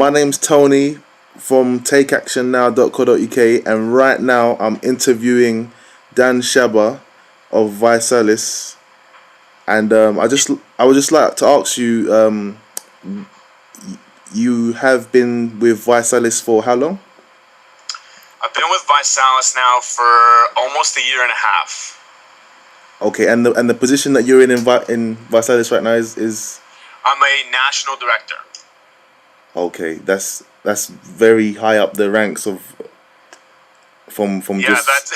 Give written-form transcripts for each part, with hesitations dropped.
My name's Tony from takeactionnow.co.uk, and right now I'm interviewing Dan Shaba of Visalis, and I would just like to ask you, you have been with Visalis for how long? I've been with Visalis now for almost a year and a half. Okay, and the position that you're in Visalis right now is I'm a national director. okay. That's very high up the ranks of from Yeah, just that's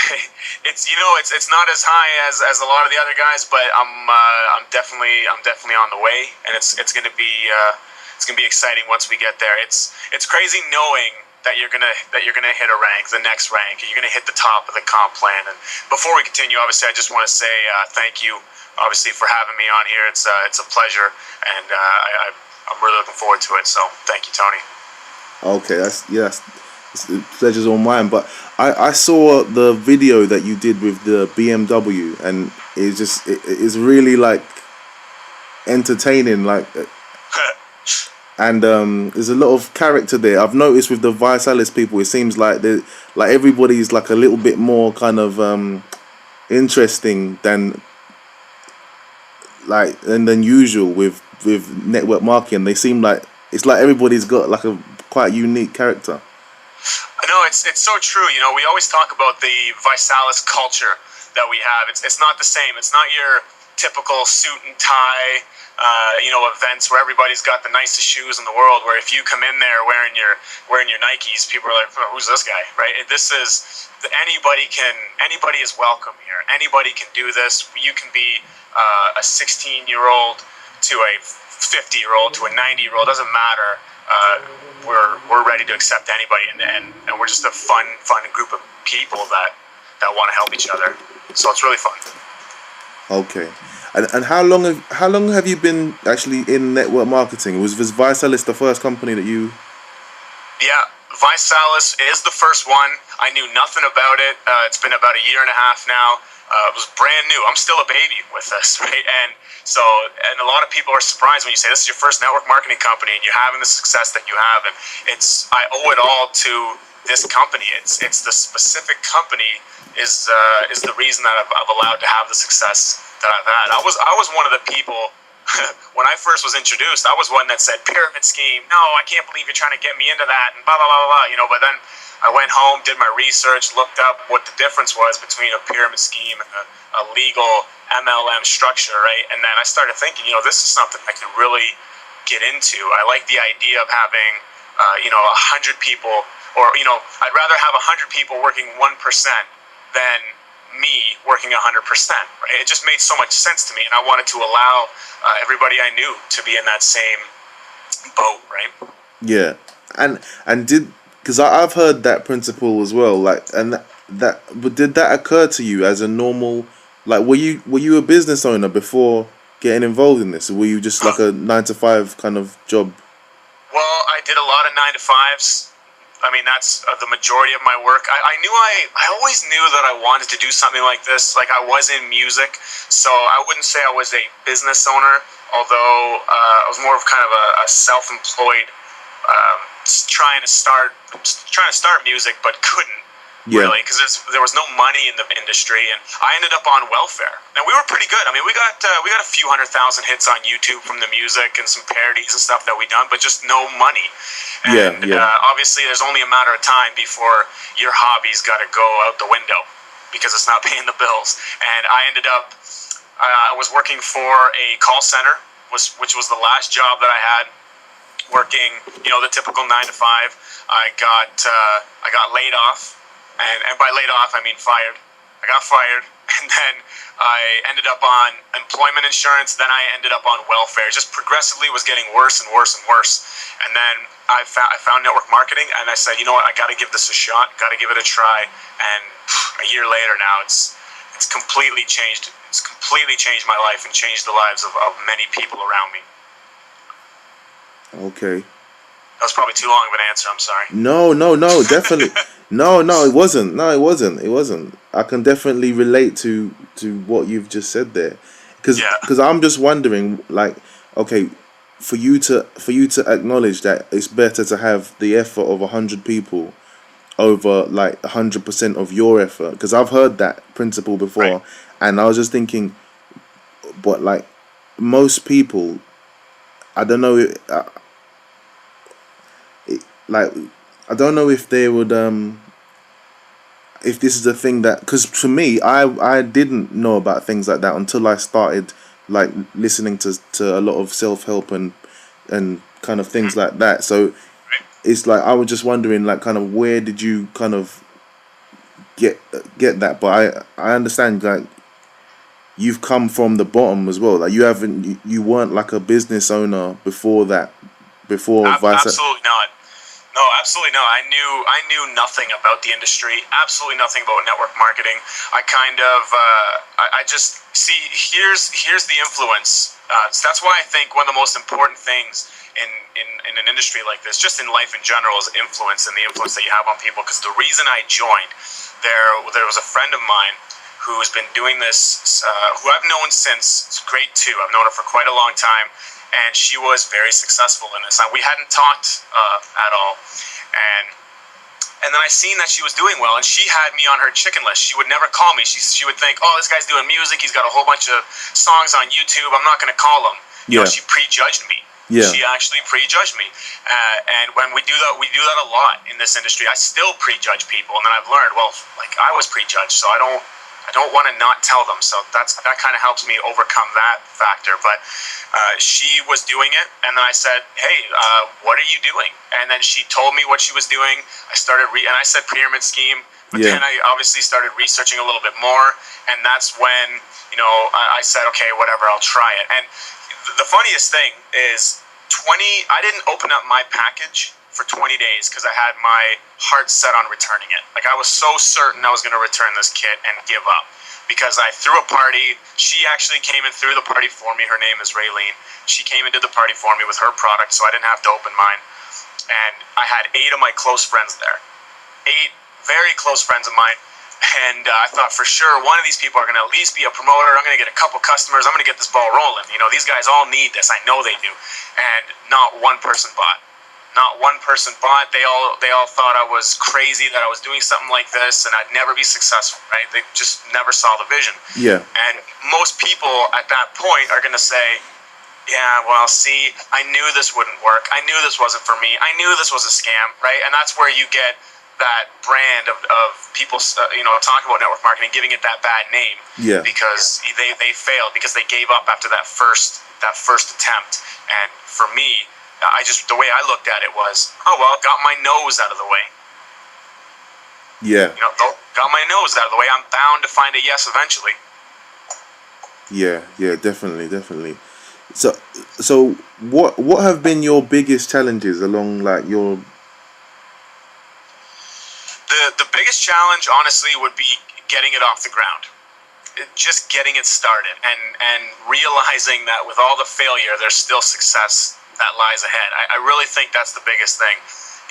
it's not as high as a lot of the other guys, but I'm definitely on the way, and it's gonna be exciting once we get there. It's crazy knowing that you're gonna hit a rank, the next rank, you're gonna hit the top of the comp plan. And before we continue, obviously, I just want to say thank you, obviously, for having me on here. It's a pleasure, and I'm really looking forward to it. So thank you, Tony. okay. That's the pleasure's all mine. But I saw the video that you did with the BMW, and it's really like entertaining, like. And there's a lot of character there. I've noticed with the Visalis people, it seems like everybody's like a little bit more kind of interesting than usual with network marketing. They seem like it's like everybody's got like a quite unique character. No, it's so true. You know, we always talk about the Visalis culture that we have. It's not the same. It's not your typical suit and tie, events where everybody's got the nicest shoes in the world. Where if you come in there wearing your Nikes, people are like, oh, "Who's this guy?" Right? This is anybody is welcome here. Anybody can do this. You can be a 16-year-old to a 50-year-old to a 90-year-old. Doesn't matter. We're ready to accept anybody, and we're just a fun group of people that want to help each other. So it's really fun. Okay, and how long have you been actually in network marketing? Was Visalis the first company that you? Yeah, Visalis is the first one. I knew nothing about it. It's been about a year and a half now. It was brand new. I'm still a baby with this, right? And a lot of people are surprised when you say this is your first network marketing company and you're having the success that you have. And I owe it all to this company. It's the specific company is the reason that I've allowed to have the success that I've had. I was one of the people when I first was introduced. I was one that said pyramid scheme. No, I can't believe you're trying to get me into that, and blah blah blah blah. But then I went home, did my research, looked up what the difference was between a pyramid scheme and a legal MLM structure, right? And then I started thinking, this is something I can really get into. I like the idea of having 100 people, or I'd rather have 100 people working 1% than me working 100%. Right? It just made so much sense to me, and I wanted to allow everybody I knew to be in that same boat, right? Yeah, and because I've heard that principle as well. Like, but did that occur to you as a normal? Like, were you a business owner before getting involved in this, or were you just like a 9-to-5 kind of job? Well, I did a lot of 9-to-5s. I mean, that's the majority of my work. I always knew that I wanted to do something like this. Like, I was in music, so I wouldn't say I was a business owner, although I was more of kind of a self-employed, trying to start music, but couldn't. Yeah. Really, because there was no money in the industry, and I ended up on welfare. And we were pretty good. I mean, we got a few 100,000 hits on YouTube from the music and some parodies and stuff that we done, but just no money. And obviously, there's only a matter of time before your hobby's got to go out the window because it's not paying the bills. And I ended up, I was working for a call center, which was the last job that I had. Working, the typical 9-to-5. I got laid off. And by laid off, I mean fired. I got fired, and then I ended up on employment insurance. Then I ended up on welfare. Just progressively was getting worse and worse and worse. And then I found network marketing, and I said, you know what? I got to give this a shot. Got to give it a try. And a year later now, it's completely changed. It's completely changed my life and changed the lives of many people around me. Okay. That was probably too long of an answer. I'm sorry. No, definitely. No, it wasn't. No, it wasn't. I can definitely relate to what you've just said there. Because I'm just wondering, like, okay, for you to acknowledge that it's better to have the effort of 100 people over like 100% of your effort, because I've heard that principle Right. before, and I was just thinking, but like most people, I don't know, like I don't know if they would if this is a thing that, because for me, I didn't know about things like that until I started like listening to a lot of self-help and kind of things like that. So Right. it's like I was just wondering, like, kind of where did you kind of get that? But I understand, like, you've come from the bottom as well. Like you weren't like a business owner before that, before vice. Absolutely not. No, absolutely not. I knew nothing about the industry. Absolutely nothing about network marketing. I kind of I just see here's the influence. So that's why I think one of the most important things in an industry like this, just in life in general, is influence and the influence that you have on people. Because the reason I joined, there was a friend of mine who's been doing this, who I've known since grade 2. I've known her for quite a long time, and she was very successful in this. We hadn't talked at all, and then I seen that she was doing well, and she had me on her chicken list. She would never call me. She would think, oh, this guy's doing music. He's got a whole bunch of songs on YouTube. I'm not going to call him. You know, Yeah. she prejudged me. Yeah. She actually prejudged me, and when we do that a lot in this industry. I still prejudge people, and then I've learned, well, like I was prejudged, so I don't want to not tell them. So that kind of helps me overcome that factor. But she was doing it, and then I said, hey, what are you doing? And then she told me what she was doing. And I said pyramid scheme. But Yeah. then I obviously started researching a little bit more, and that's when, I said, okay, whatever, I'll try it. And the funniest thing is I didn't open up my package for 20 days because I had my heart set on returning it. Like, I was so certain I was going to return this kit and give up, because I threw a party. She actually came and threw the party for me. Her name is Raylene. She came and did the party for me with her product, so I didn't have to open mine. And I had 8 of my close friends there. 8 very close friends of mine. And I thought for sure one of these people are going to at least be a promoter. I'm going to get a couple customers. I'm going to get this ball rolling. These guys all need this. I know they do. And not one person bought. Not one person bought. They all thought I was crazy, that I was doing something like this, and I'd never be successful, right? They just never saw the vision. Yeah. And most people at that point are going to say, yeah, well, see, I knew this wouldn't work. I knew this wasn't for me. I knew this was a scam, right? And that's where you get that brand of people, talking about network marketing, giving it that bad name. Yeah. Because they failed, because they gave up after that first attempt. And for me, the way I looked at it was, oh, well, got my nose out of the way. Yeah. Got my nose out of the way. I'm bound to find a yes eventually. Yeah, definitely. So what have been your biggest challenges along like your? The biggest challenge, honestly, would be getting it off the ground. Just getting it started, and realizing that with all the failure, there's still success that lies ahead. I really think that's the biggest thing.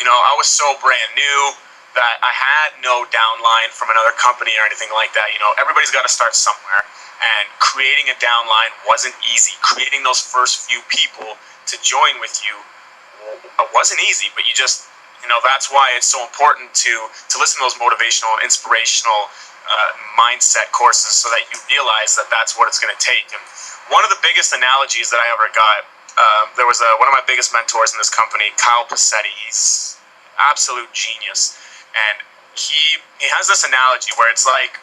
I was so brand new that I had no downline from another company or anything like that. Everybody's got to start somewhere, and creating a downline wasn't easy. Creating those first few people to join with you wasn't easy, but you just, that's why it's so important to listen to those motivational and inspirational mindset courses, so that you realize that that's what it's going to take. And one of the biggest analogies that I ever got, there was one of my biggest mentors in this company, Kyle Passetti. He's absolute genius, and he has this analogy where it's like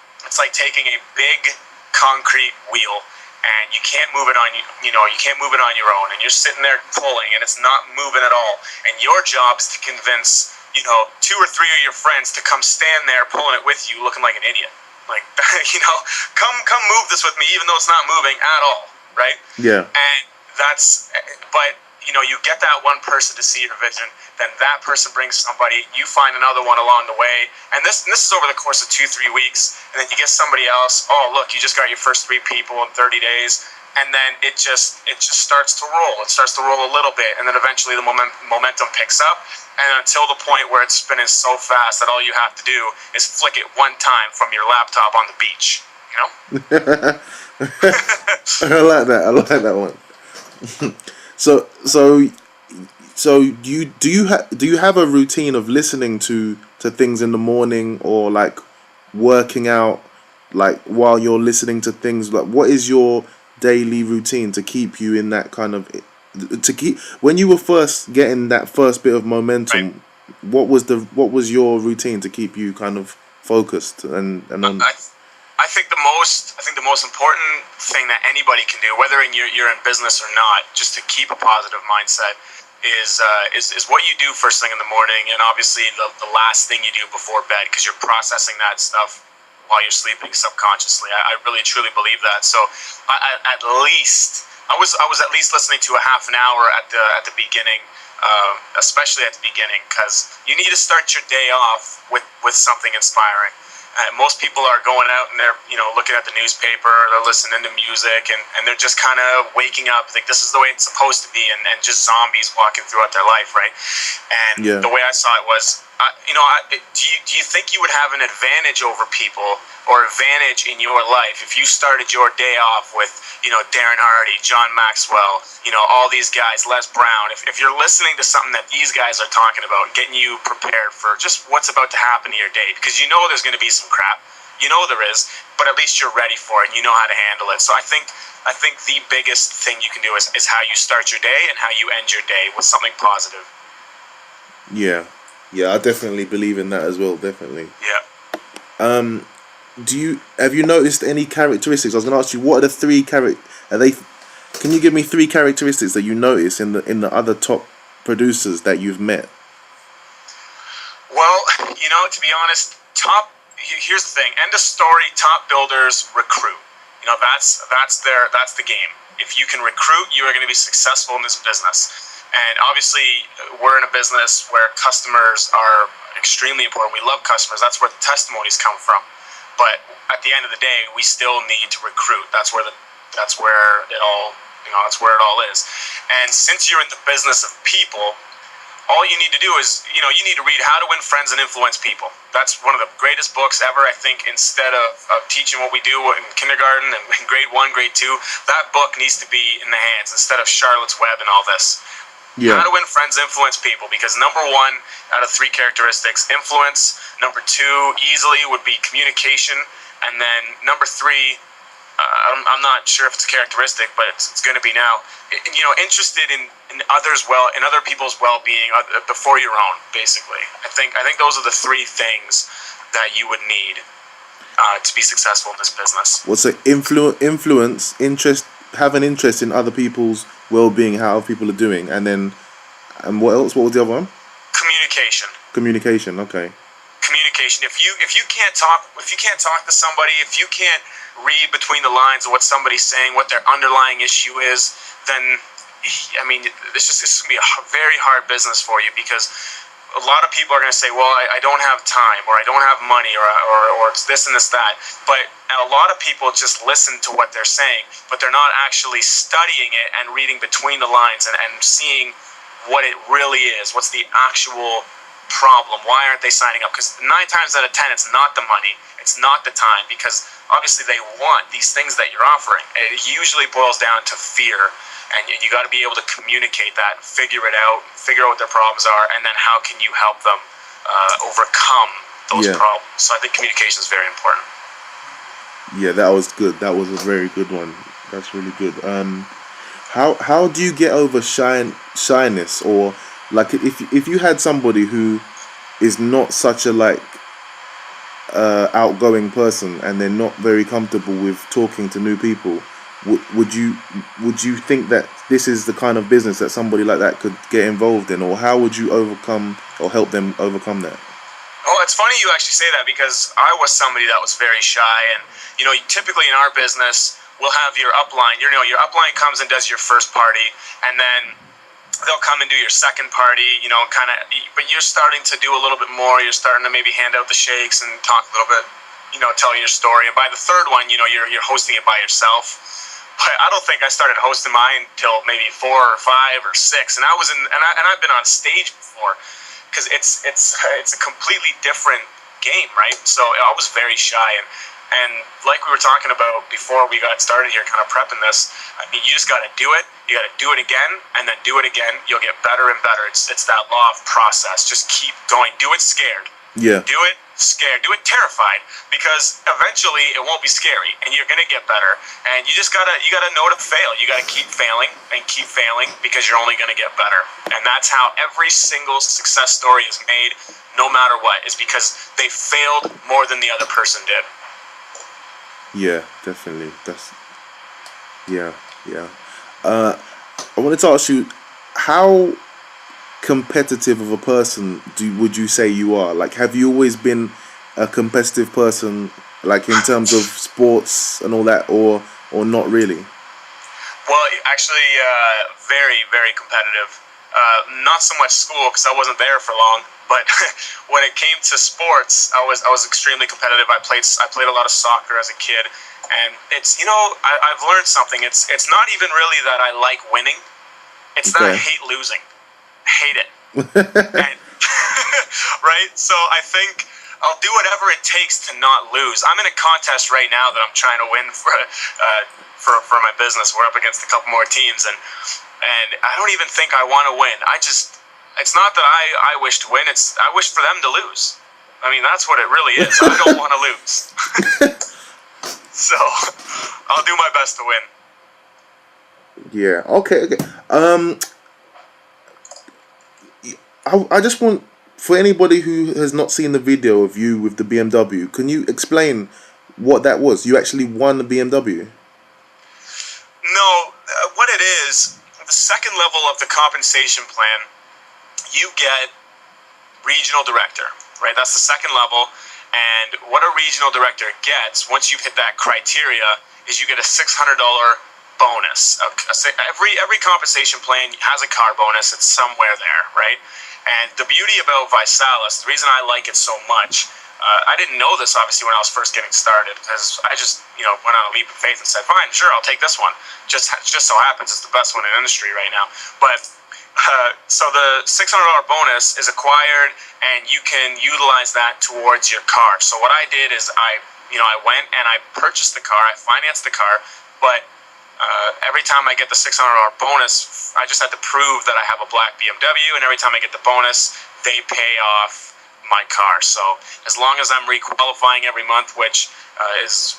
taking a big concrete wheel, and you can't move it on you can't move it on your own, and you're sitting there pulling, and it's not moving at all, and your job is to convince 2 or 3 of your friends to come stand there pulling it with you, looking like an idiot. Like, come move this with me, even though it's not moving at all, right? Yeah. And but you get that one person to see your vision, then that person brings somebody, you find another one along the way, and this is over the course of 2-3 weeks, and then you get somebody else. Oh, look, you just got your first 3 people in 30 days. And then it just starts to roll. It starts to roll a little bit, and then eventually the momentum picks up, and until the point where it's spinning so fast that all you have to do is flick it one time from your laptop on the beach. I like that one. So do you have a routine of listening to things in the morning, or like working out, like while you're listening to things? Like, what is your daily routine to keep you in that kind of, to keep, when you were first getting that first bit of Right. momentum, what was your routine to keep you kind of focused and on? I think the most important thing that anybody can do, whether you're in business or not, just to keep a positive mindset, is what you do first thing in the morning, and obviously the last thing you do before bed, because you're processing that stuff while you're sleeping subconsciously. I really truly believe that. So I was at least listening to a half an hour at the beginning, especially at the beginning, because you need to start your day off with something inspiring. Most people are going out and they're looking at the newspaper, they're listening to music, and they're just kind of waking up like this is the way it's supposed to be, and just zombies walking throughout their life, right? And Yeah. the way I saw it was, do you think you would have an advantage over people, or advantage in your life, if you started your day off with Darren Hardy, John Maxwell, all these guys, Les Brown? If you're listening to something that these guys are talking about, getting you prepared for just what's about to happen in your day, because there's going to be some crap, there is, but at least you're ready for it and you know how to handle it. So I think the biggest thing you can do is how you start your day and how you end your day with something positive. Yeah. Yeah, I definitely believe in that as well, definitely. Yeah. Have you noticed any characteristics? I was going to ask you, what are the three are they, can you give me three characteristics that you notice in the other top producers that you've met? Well, to be honest, here's the thing. End of story. Top builders recruit. That's the game. If you can recruit, you are going to be successful in this business. And obviously, we're in a business where customers are extremely important. We love customers. That's where the testimonies come from. But at the end of the day, we still need to recruit. That's where it all is. And since you're in the business of people, all you need to do is, you need to read How to Win Friends and Influence People. That's one of the greatest books ever. I think instead of teaching what we do in kindergarten and in grade 1, grade 2, that book needs to be in the hands instead of Charlotte's Web and all this. Yeah. How to Win Friends, Influence People, because number 1 out of 3 characteristics, influence. Number 2, easily, would be communication. And then number 3, I'm not sure if it's a characteristic, but it's going to be now. Interested in other people's well-being before your own. Basically, I think those are the 3 things that you would need to be successful in this business. What's it? Influence, interest, have an interest in other people's well-being, how people are doing, and what else? What was the other one? Communication. Communication. Okay. Communication. If you can't talk to somebody, if you can't read between the lines of what somebody's saying, what their underlying issue is, then this is going to be a very hard business for you, because a lot of people are going to say, well, I don't have time, or I don't have money, or it's this and this, that. But a lot of people just listen to what they're saying, but they're not actually studying it and reading between the lines and seeing what it really is. What's the actual problem? Why aren't they signing up? Because 9 times out of 10, it's not the money, it's not the time, because obviously they want these things that you're offering. It usually boils down to fear, and you got to be able to communicate that, figure out what their problems are, and then how can you help them overcome those problems. So I think communication is very important. Yeah, that was good. That was a very good one. That's really good. How do you get over shyness, or like if you had somebody who is not such a outgoing person, and they're not very comfortable with talking to new people, would you think that this is the kind of business that somebody like that could get involved in, or how would you overcome or help them overcome that? Oh, it's funny you actually say that, because I was somebody that was very shy, and typically in our business we'll have your upline. Your upline comes and does your first party, and then they'll come and do your second party, but you're starting to do a little bit more. You're starting to maybe hand out the shakes and talk a little bit, tell your story. And by the third one, you're hosting it by yourself. But I don't think I started hosting mine until maybe 4 or 5 or 6, and I've been on stage before, because it's a completely different game, right? So I was very shy, and like we were talking about before we got started here, kind of prepping this. You just got to do it. You got to do it again, and then do it again. You'll get better and better. It's that law of process. Just keep going. Do it scared. Yeah. Do it scared. Do it terrified, because eventually it won't be scary, and you're gonna get better. And you gotta know to fail. You gotta keep failing and keep failing, because you're only gonna get better. And that's how every single success story is made, no matter what, is because they failed more than the other person did. Yeah, definitely. Yeah. I wanted to ask you, how competitive of a person would you say you are? Like, have you always been a competitive person, like in terms of sports and all that, or not really? Well, actually, very, very competitive. Not so much school, because I wasn't there for long. But when it came to sports, I was extremely competitive. I played a lot of soccer as a kid, and it's, I've learned something. It's not even really that I like winning. It's that I hate losing. Hate it. And, right? So I think I'll do whatever it takes to not lose. I'm in a contest right now that I'm trying to win for my business. We're up against a couple more teams, and I don't even think I want to win. It's not that I wish to win. I wish for them to lose. I mean, that's what it really is. I don't want to lose. So I'll do my best to win. Yeah. Okay. I just want, for anybody who has not seen the video of you with the BMW, can you explain what that was? You actually won the BMW? No, what it is, the second level of the compensation plan, you get regional director, right? That's the second level. And what a regional director gets, once you've hit that criteria, is you get a $600 bonus. Every compensation plan has a car bonus. It's somewhere there, right? And the beauty about Visalis, the reason I like it so much, I didn't know this obviously when I was first getting started, because I just went on a leap of faith and said, fine, sure, I'll take this one. Just so happens it's the best one in the industry right now. But so the $600 bonus is acquired, and you can utilize that towards your car. So what I did is I went and I purchased the car, I financed the car, but every time I get the $600 bonus, I just had to prove that I have a black BMW, and every time I get the bonus, they pay off my car. So as long as I'm requalifying every month, which is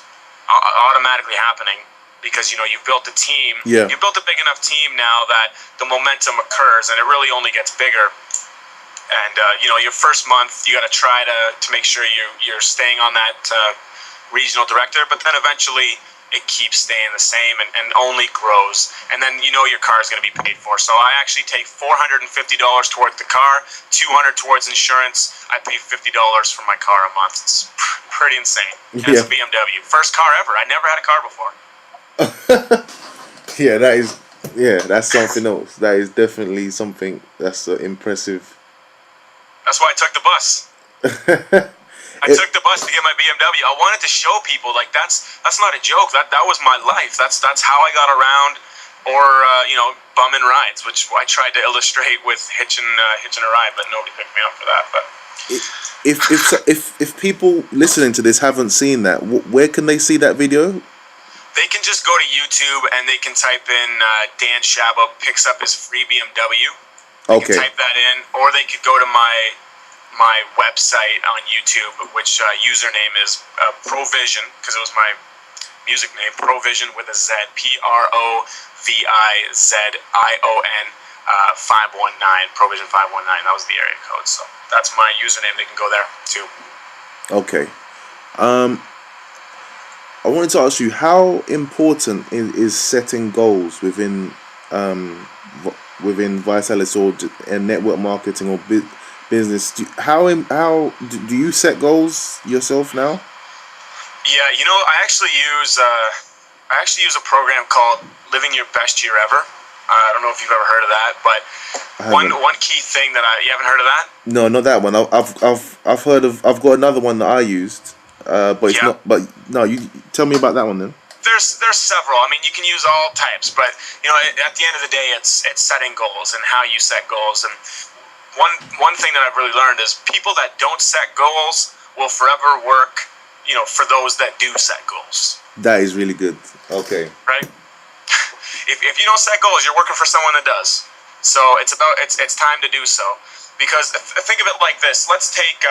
automatically happening, because you've built a team, you've built a big enough team now that the momentum occurs, and it really only gets bigger. And your first month, you got to try to make sure you're staying on that regional director, but then eventually it keeps staying the same and only grows. And then your car is going to be paid for. So I actually take $450 towards the car, $200 towards insurance. I pay $50 for my car a month. It's pretty insane. And it's a BMW. First car ever. I never had a car before. That's something else. That is definitely something that's impressive. That's why I took the bus. I took the bus to get my BMW. I wanted to show people, like, that's not a joke. That was my life. That's how I got around, or bumming rides, which I tried to illustrate with hitching a ride, but nobody picked me up for that. But if people listening to this haven't seen that, where can they see that video? They can just go to YouTube and they can type in Dan Shaba picks up his free BMW. They can type that in, or they could go to my website on YouTube, which username is Provision, because it was my music name, Provision with a Z, Provizzion 519, Provision 519. That was the area code, so that's my username. They can go there too. Okay. I wanted to ask you, how important is setting goals within Visalis or network marketing or business? How do you set goals yourself now? Yeah, I actually use a program called Living Your Best Year Ever. I don't know if you've ever heard of that, but one key thing that you haven't heard of that? No, not that one. I've heard of. I've got another one that I used. But it's not. But no, you tell me about that one then. There's several. I mean, you can use all types, but at the end of the day, it's setting goals and how you set goals. And one thing that I've really learned is people that don't set goals will forever work, for those that do set goals. That is really good. Okay. Right. If you don't set goals, you're working for someone that does. So it's time to do so. Because think of it like this. Let's take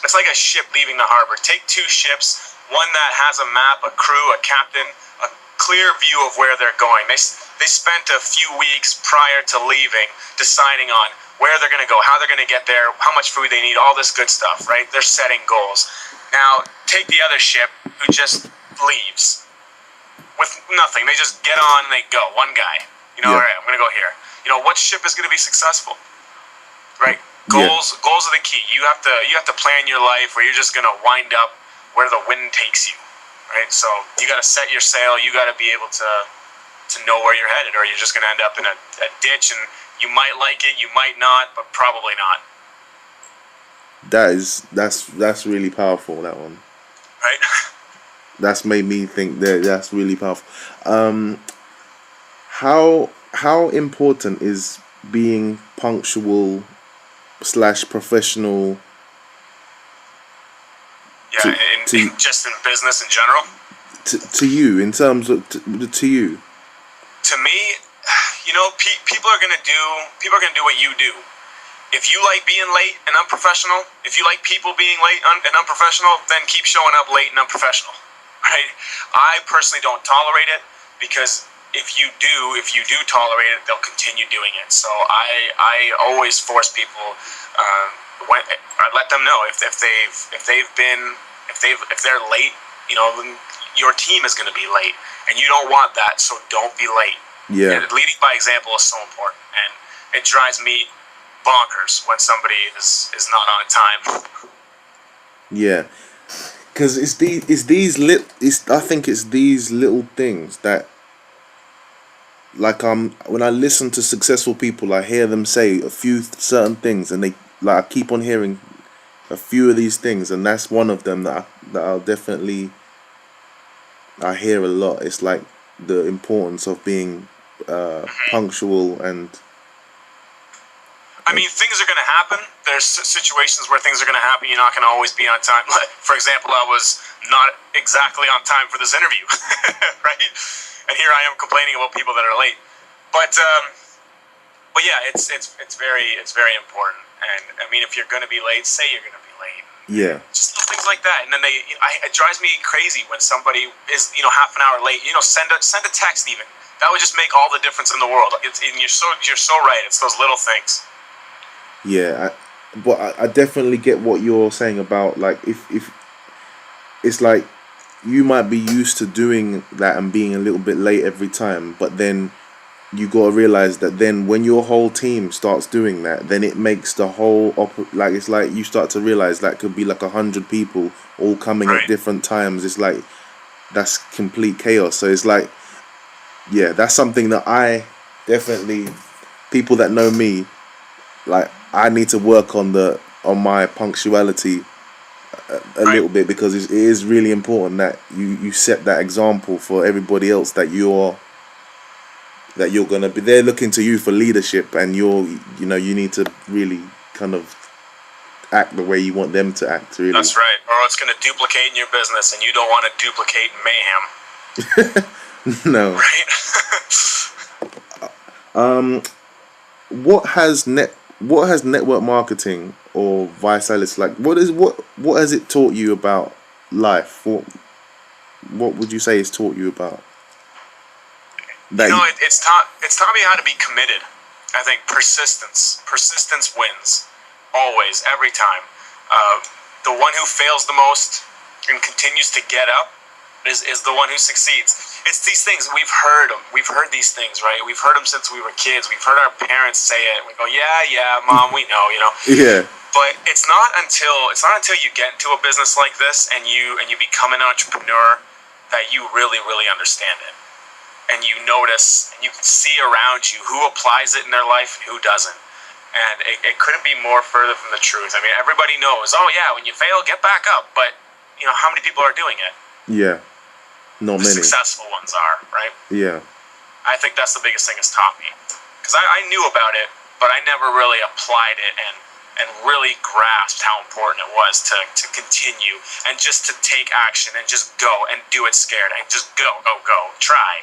it's like a ship leaving the harbor. Take two ships, one that has a map, a crew, a captain, a clear view of where they're going. They spent a few weeks prior to leaving deciding on where they're going to go, how they're going to get there, how much food they need, all this good stuff, right? They're setting goals. Now, take the other ship who just leaves with nothing. They just get on and they go. One guy. All right, I'm going to go here. What ship is going to be successful? Right? Goals are the key. You have to plan your life where you're just going to wind up where the wind takes you. Right? So you got to set your sail. You got to be able to know where you're headed, or you're just going to end up in a ditch, and you might like it, you might not, but probably not. That's really powerful, that one. Right? That's made me think that's really powerful. How important is being punctual / professional? Yeah, just in business in general. To you, in terms of to you. To me, people are gonna do what you do. If you like being late and unprofessional, if you like people being late and unprofessional, then keep showing up late and unprofessional. Right? I personally don't tolerate it, because if you do tolerate it, they'll continue doing it. So I always force people. I let them know if they're late, your team is going to be late, and you don't want that. So don't be late. Yeah. And leading by example is so important, and it drives me bonkers when somebody is not on time. Yeah. Because I think it's these little things that, like, when I listen to successful people, I hear them say a few certain things, and I keep on hearing a few of these things, and that's one of them that I'll definitely, I hear a lot. It's like the importance of being punctual and. I mean, things are going to happen. There's situations where things are going to happen. You're not going to always be on time. For example, I was not exactly on time for this interview, right? And here I am complaining about people that are late. But yeah, it's very important. And I mean, if you're going to be late, say you're going to be late. Yeah. Just little things like that. And then it drives me crazy when somebody is half an hour late. Send a text even. That would just make all the difference in the world. And you're so right. It's those little things. Yeah, but I definitely get what you're saying about, like, if it's like you might be used to doing that and being a little bit late every time, but then you got to realize that then when your whole team starts doing that, then it makes the whole like, it's like you start to realize that could be like 100 people all coming at different times. It's like that's complete chaos. So it's like, yeah, that's something that I definitely, people that know me, like, I need to work on my punctuality a little bit, because it is really important that you set that example for everybody else, that you're gonna be, they're looking to you for leadership, and you need to really kind of act the way you want them to act, really. That's right, or it's going to duplicate in your business, and you don't want to duplicate mayhem. No. Right? What has network marketing or Visalis, like, what has it taught you about life? What would you say it's taught you about? It's taught me how to be committed. I think persistence wins, always, every time. The one who fails the most and continues to get up is the one who succeeds. It's these things, we've heard them. We've heard these things, right? We've heard them since we were kids. We've heard our parents say it. We go, yeah, Mom, we know, Yeah. But it's not until you get into a business like this and you become an entrepreneur that you really, really understand it. And you notice, and you can see around you who applies it in their life and who doesn't. And it couldn't be more further from the truth. I mean, everybody knows, oh yeah, when you fail, get back up. But, how many people are doing it? Yeah. Not many. The successful ones are, right? Yeah. I think that's the biggest thing it's taught me. Because I knew about it, but I never really applied it and really grasped how important it was to continue and just to take action and just go and do it scared and just go. Try,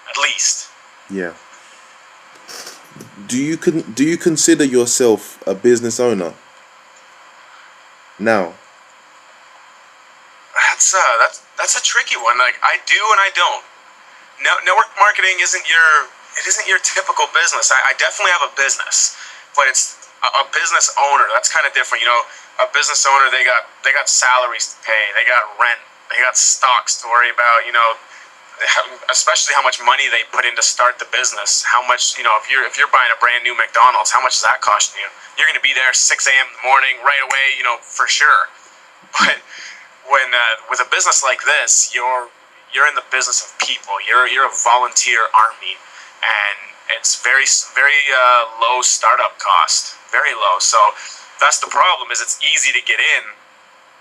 at least. Yeah. Do you consider yourself a business owner now? That's a tricky one. Like I do and I don't. No, network marketing isn't your typical business. I definitely have a business, but it's a business owner. That's kind of different. You know, a business owner they got salaries to pay, they got rent, they got stocks to worry about. You know, especially how much money they put in to start the business. How much, you know, if you're buying a brand new McDonald's, how much is that costing you? You're going to be there 6 a.m. in the morning right away. You know, for sure. But when with a business like this, you're in the business of people. You're a volunteer army, and it's very low startup cost, very low. So that's the problem. Is it's easy to get in,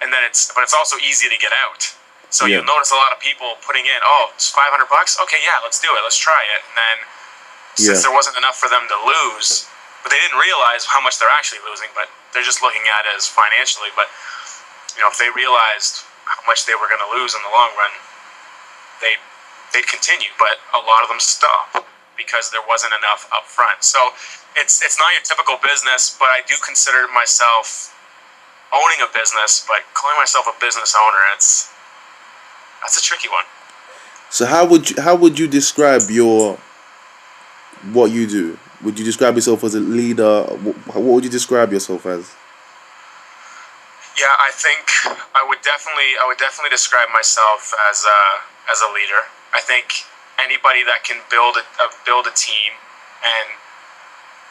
and then but it's also easy to get out. So Yeah. you'll notice a lot of people putting in, oh, it's $500. Okay, yeah, let's do it. Let's try it. And then since Yeah. there wasn't enough for them to lose, but they didn't realize how much they're actually losing. But they're just looking at it as financially. But you know, if they realized how much they were going to lose in the long run, they'd continue. But a lot of them stop because there wasn't enough up front. So it's not your typical business, but I do consider myself owning a business. But calling myself a business owner, that's a tricky one. So how would you describe what you do? Would you describe yourself as a leader? What would you describe yourself as? Yeah, I think I would definitely describe myself as a leader. I think anybody that can build a team and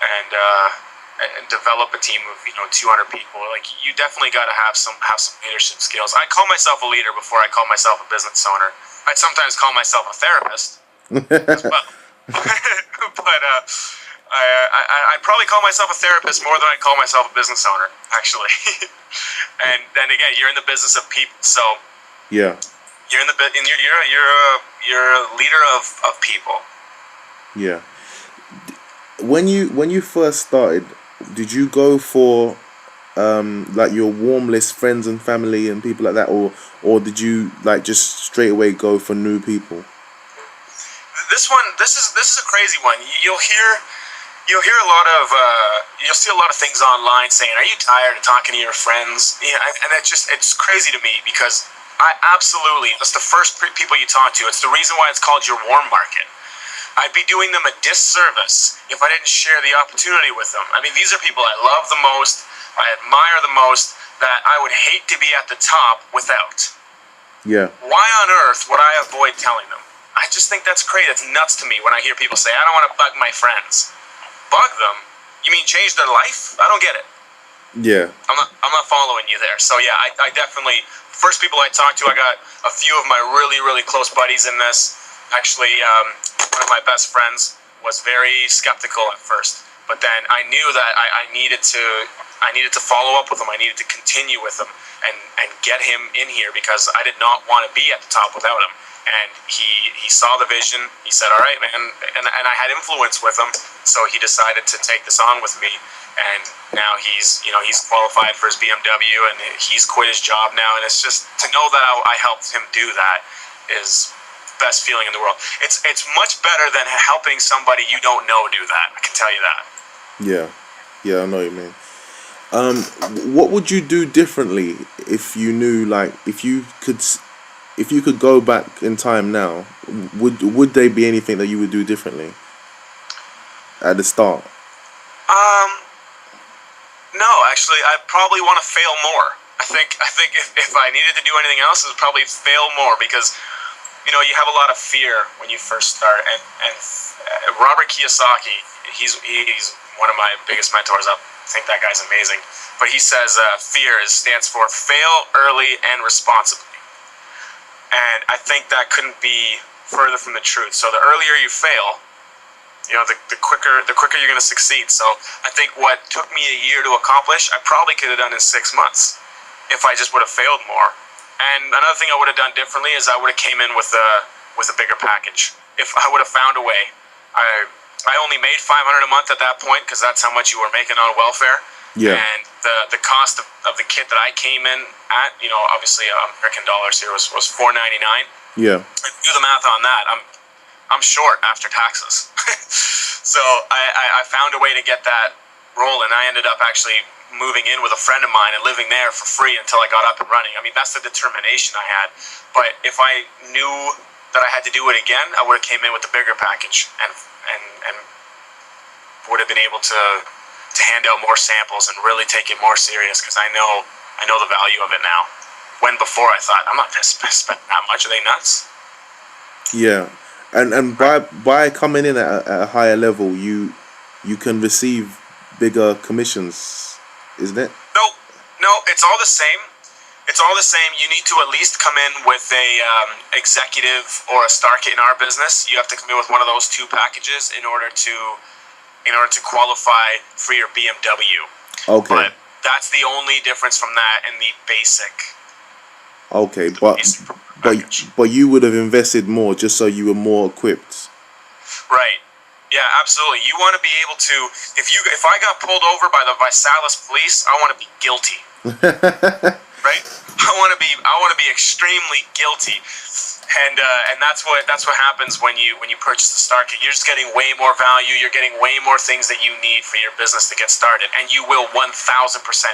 and develop a team of 200 people, like you definitely got to have some leadership skills. I call myself a leader before I call myself a business owner. I'd sometimes call myself a therapist as well. But I'd probably call myself a therapist more than I'd call myself a business owner, actually. And then again, you're in the business of people, so Yeah. you're in the and you're a leader of people. Yeah. When you first started, did you go for like your warm list friends and family and people like that, or did you like just straight away go for new people? This is a crazy one. You'll hear a lot of you'll see a lot of things online saying, "Are you tired of talking to your friends?" Yeah, and it's crazy to me because that's the first people you talk to. It's the reason why it's called your warm market. I'd be doing them a disservice if I didn't share the opportunity with them. I mean, these are people I love the most, I admire the most, that I would hate to be at the top without. Yeah. Why on earth would I avoid telling them? I just think that's crazy. It's nuts to me when I hear people say, "I don't want to bug my friends." Bug them? You mean change their life? I don't get it. Yeah. I'm not following you there. So yeah, I definitely, first people I talked to, I got a few of my really, really close buddies in this. Actually, one of my best friends was very skeptical at first, but then I knew that I needed to follow up with him. I needed to continue with him and get him in here because I did not want to be at the top without him. And he saw the vision. He said, "All right, man," and I had influence with him, so he decided to take this on with me. And now he's qualified for his BMW, and he's quit his job now. And it's just to know that I helped him do that is best feeling in the world. It's much better than helping somebody you don't know do that. I can tell you that. Yeah. Yeah, I know what you mean. What would you do differently if you knew, like, if you could go back in time now? Would there be anything that you would do differently at the start? No, actually, I'd probably want to fail more. I think if I needed to do anything else, it would probably fail more because you have a lot of fear when you first start. And Robert Kiyosaki, he's one of my biggest mentors. I think that guy's amazing. But he says fear stands for fail early and responsibly. And I think that couldn't be further from the truth. So the earlier you fail, the quicker you're going to succeed. So I think what took me a year to accomplish, I probably could have done in 6 months if I just would have failed more. And another thing I would have done differently is I would have came in with a bigger package. If I would have found a way, I only made $500 a month at that point because that's how much you were making on welfare. Yeah. And the cost of the kit that I came in at, obviously American dollars here was $4.99. Yeah. Do the math on that. I'm short after taxes. So I found a way to get that rolling. I ended up actually moving in with a friend of mine and living there for free until I got up and running. I mean, that's the determination I had. But if I knew that I had to do it again, I would have came in with the bigger package and would have been able to hand out more samples and really take it more serious, because I know the value of it now. When before I thought, I'm not going to spend that much. Are they nuts? Yeah, and by coming in at a higher level, you can receive bigger commissions, isn't it? No, it's all the same. It's all the same. You need to at least come in with a executive or a star kit in our business. You have to come in with one of those two packages in order to qualify for your BMW. Okay. But that's the only difference from that and the basic. Okay, but you would have invested more just so you were more equipped. Right. Yeah, absolutely. You want to be able to. If I got pulled over by the Visalis police, I want to be guilty. Right? I want to be extremely guilty. And that's what happens when you purchase the Star Kit. You're just getting way more value. You're getting way more things that you need for your business to get started, and you will 1,000%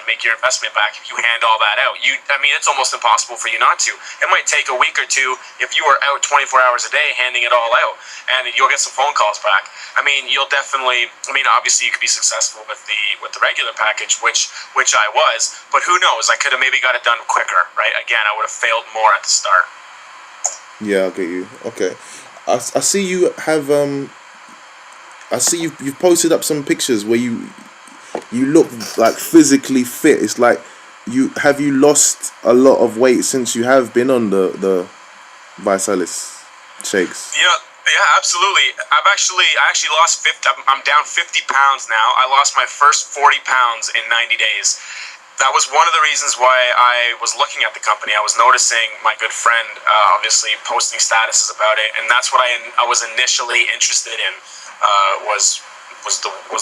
make your investment back if you hand all that out. It's almost impossible for you not to. It might take a week or two if you are out 24 hours a day handing it all out, and you'll get some phone calls back. You'll definitely. Obviously, you could be successful with the regular package, which I was, but who knows? I could have maybe got it done quicker. Right? Again, I would have failed more at the start. Yeah, I get you. Okay, I see you have I see you've posted up some pictures where you look like physically fit. It's like you lost a lot of weight since you have been on the Visalis shakes. Yeah, absolutely. I actually lost 50. I'm down 50 pounds now. I lost my first 40 pounds in 90 days. That was one of the reasons why I was looking at the company. I was noticing my good friend obviously posting statuses about it, and that's what I was initially interested in was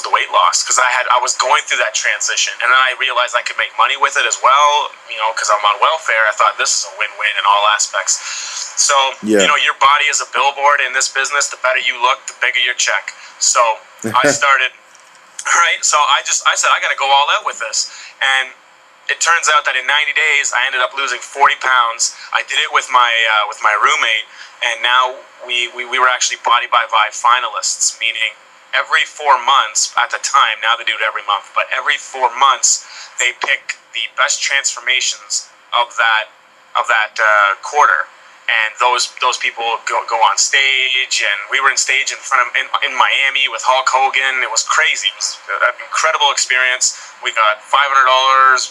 the weight loss, because I was going through that transition, and then I realized I could make money with it as well. Because I'm on welfare, I thought this is a win-win in all aspects. So your body is a billboard in this business. The better you look, the bigger your check. So I started. Right, so I said I got to go all out with this, and it turns out that in 90 days I ended up losing 40 pounds. I did it with my roommate, and now we were actually Body by Vibe finalists, meaning every 4 months at the time. Now they do it every month, but every 4 months they pick the best transformations of that quarter. And those people go on stage, and we were in stage in front of in Miami with Hulk Hogan. It was crazy. It was an incredible experience. We got $500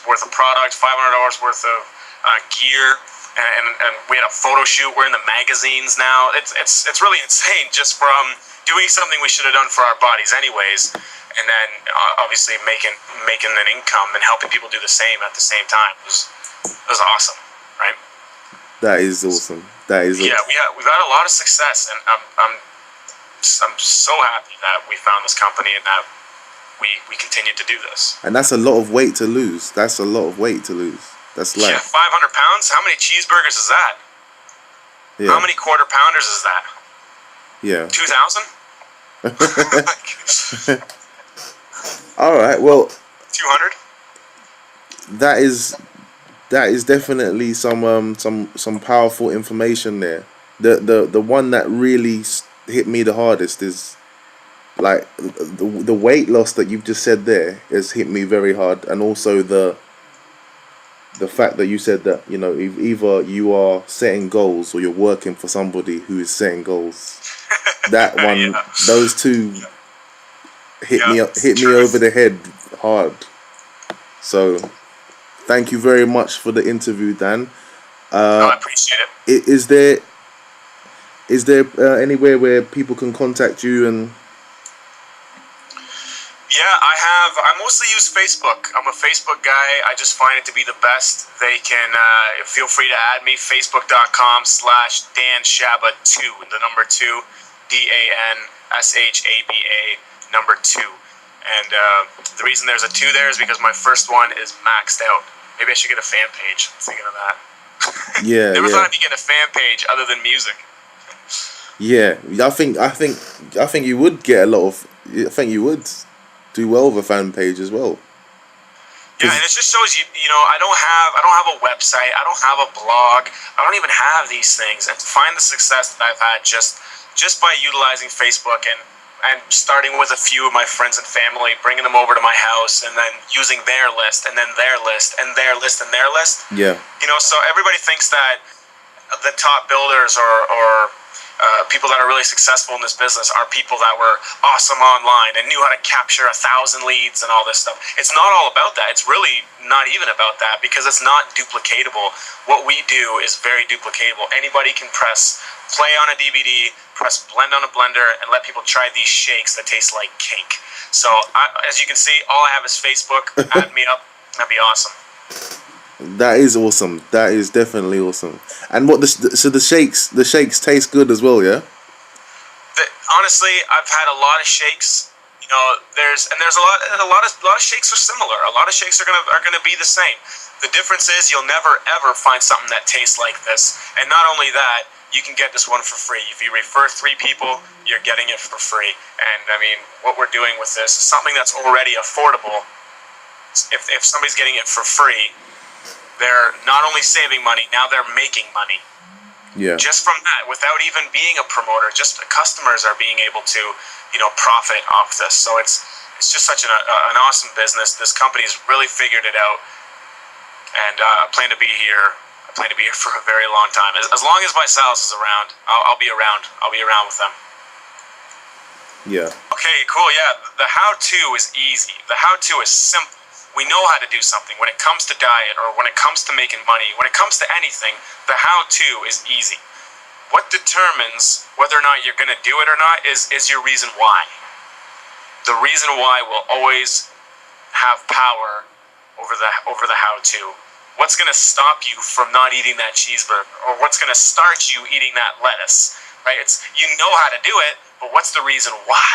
worth of product, $500 worth of gear, and we had a photo shoot. We're in the magazines now. It's really insane, just from doing something we should have done for our bodies anyways, and then obviously making an income and helping people do the same at the same time. It was awesome, right? That is awesome. Yeah, we've had a lot of success, and I'm so happy that we found this company and that we continue to do this. And that's a lot of weight to lose. That's a lot of weight to lose. That's like 500 pounds. How many cheeseburgers is that? Yeah. How many quarter pounders is that? Yeah. 2,000. All right. Well, 200. That is definitely some powerful information there. The one that really hit me the hardest is like the weight loss that you've just said there has hit me very hard, and also the fact that you said that if either you are setting goals or you're working for somebody who is setting goals. That one, yeah. Those two hit me over the head hard. So. Thank you very much for the interview, Dan. I appreciate it. Is there anywhere where people can contact you and? Yeah, I mostly use Facebook. I'm a Facebook guy. I just find it to be the best. They can feel free to add me. Facebook.com/DanShaba2, the number 2, DANSHABA, number 2. And the reason there's a 2 there is because my first one is maxed out. Maybe I should get a fan page. I'm thinking of that. Yeah. Never thought I'd be getting a fan page other than music. Yeah, I think you would get a lot of. I think you would do well with a fan page as well. Yeah, and it just shows you. You know, I don't have a website. I don't have a blog. I don't even have these things. And to find the success that I've had just by utilizing Facebook and starting with a few of my friends and family, bringing them over to my house, and then using their list, and then their list, and their list, and their list. Yeah. You know, so everybody thinks that the top builders or people that are really successful in this business are people that were awesome online and knew how to capture 1,000 leads and all this stuff. It's not all about that. It's really not even about that because it's not duplicatable. What we do is very duplicatable. Anybody can press play on a DVD, press blend on a blender, and let people try these shakes that taste like cake. So as you can see, all I have is Facebook. Add me up. That'd be awesome. That is awesome. That is definitely awesome. And what so the shakes taste good as well, yeah. Honestly, I've had a lot of shakes. You know, there's a lot of shakes are similar. A lot of shakes are gonna be the same. The difference is you'll never ever find something that tastes like this. And not only that, you can get this one for free. If you refer 3 people, you're getting it for free. And I mean, what we're doing with this is something that's already affordable. If somebody's getting it for free, they're not only saving money, now they're making money. Yeah. Just from that, without even being a promoter, just the customers are being able to, you know, profit off this. So it's just such an awesome business. This company's really figured it out, and I plan to be here. I plan to be here for a very long time. As long as my sales is around, I'll be around. I'll be around with them. Yeah. Okay, cool. Yeah, the how-to is easy. The how-to is simple. We know how to do something. When it comes to diet or when it comes to making money, when it comes to anything, the how-to is easy. What determines whether or not you're going to do it or not is your reason why. The reason why will always have power over the how-to. What's going to stop you from not eating that cheeseburger, or what's going to start you eating that lettuce? Right? It's, you know how to do it, but what's the reason why?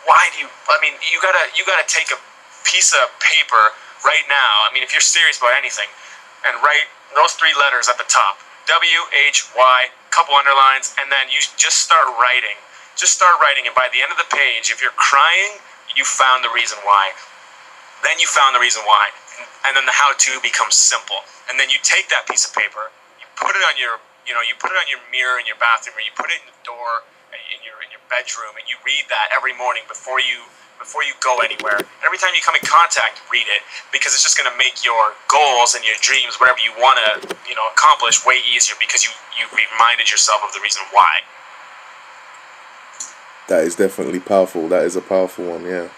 Why do you? I mean, you gotta take a piece of paper right now. I mean, if you're serious about anything, and write those 3 letters at the top, WHY, couple underlines, and then you just start writing. Just start writing, and by the end of the page, if you're crying, you found the reason why. Then you found the reason why, and then the how-to becomes simple. And then you take that piece of paper, you put it on your, you put it on your mirror in your bathroom, or you put it in the door in your bedroom, and you read that every morning before you go anywhere. Every time you come in contact, read it, because it's just going to make your goals and your dreams, whatever you want to, accomplish, way easier because you reminded yourself of the reason why. That is definitely powerful. That is a powerful one, yeah.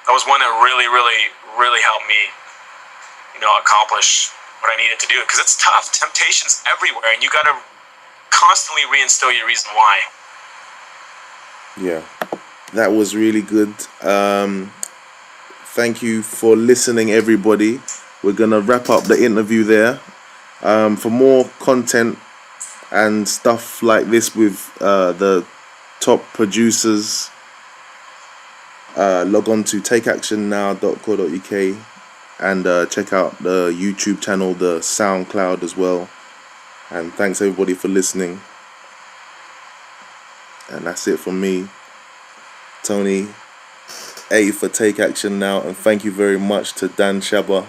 That was one that really, really, really helped me, accomplish what I needed to do, because it's tough. Temptation's everywhere, and you got to constantly reinstill your reason why. Yeah. That was really good. Thank you for listening, everybody. We're going to wrap up the interview there. For more content and stuff like this with the top producers, log on to takeactionnow.co.uk and check out the YouTube channel, the SoundCloud as well. And thanks everybody for listening. And that's it from me, Tony A for Take Action Now, and thank you very much to Dan Shaba